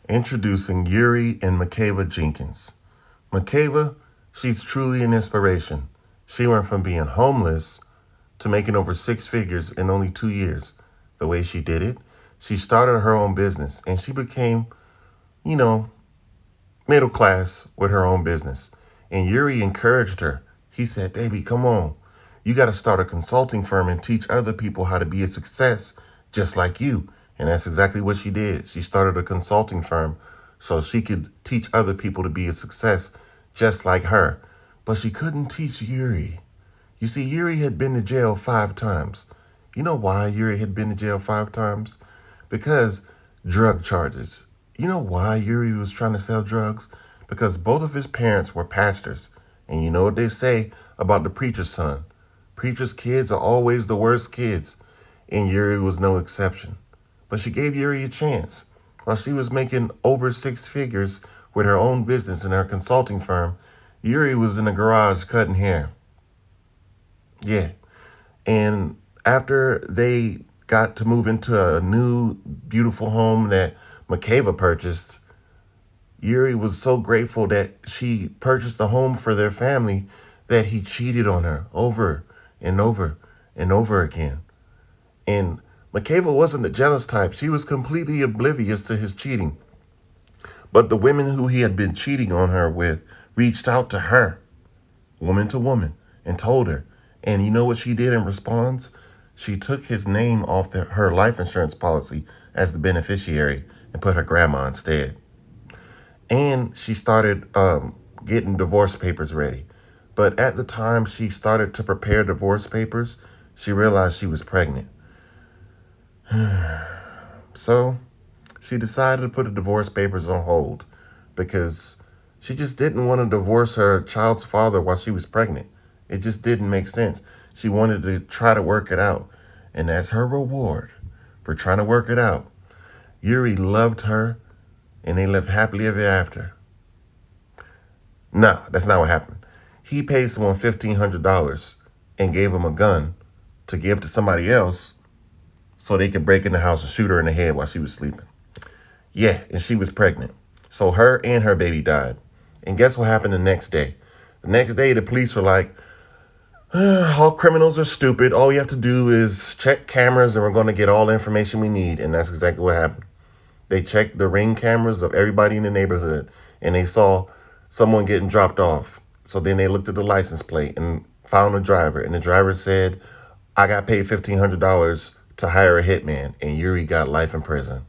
Introducing Yuri and Makeva Jenkins. Makeva, she's truly an inspiration. She went from being homeless to making over six figures in only 2 years. The way she did it, she started her own business and she became, you know, middle class with her own business. And Yuri encouraged her. He said, "Baby, come on. You got to start a consulting firm and teach other people how to be a success just like you." And that's exactly what she did. She started a consulting firm so she could teach other people to be a success just like her. But she couldn't teach Yuri. You see, Yuri had been to jail 5 times. You know why Yuri had been to jail 5 times? Because drug charges. You know why Yuri was trying to sell drugs? Because both of his parents were pastors. And you know what they say about the preacher's son? Preacher's kids are always the worst kids. And Yuri was no exception. But she gave Yuri a chance. While she was making over six figures with her own business and her consulting firm, Yuri was in the garage cutting hair. Yeah. And after they got to move into a new, beautiful home that Makeva purchased, Yuri was so grateful that she purchased the home for their family that he cheated on her over and over and over again. And Makeva wasn't the jealous type. She was completely oblivious to his cheating. But the women who he had been cheating on her with reached out to her, woman to woman, and told her. And you know what she did in response? She took his name off her life insurance policy as the beneficiary and put her grandma instead. And she started getting divorce papers ready. But at the time she started to prepare divorce papers, she realized she was pregnant. So she decided to put the divorce papers on hold because she just didn't want to divorce her child's father while she was pregnant. It just didn't make sense. She wanted to try to work it out. And as her reward for trying to work it out, Yuri loved her and they lived happily ever after. No, that's not what happened. He paid someone $1,500 and gave him a gun to give to somebody else so they could break in the house and shoot her in the head while she was sleeping. Yeah, and she was pregnant. So her and her baby died. And guess what happened the next day? The next day, the police were like, all criminals are stupid. All you have to do is check cameras and we're going to get all the information we need. And that's exactly what happened. They checked the ring cameras of everybody in the neighborhood and they saw someone getting dropped off. So then they looked at the license plate and found the driver. And the driver said, "I got paid $1,500 to hire a hitman." And Yuri got life in prison.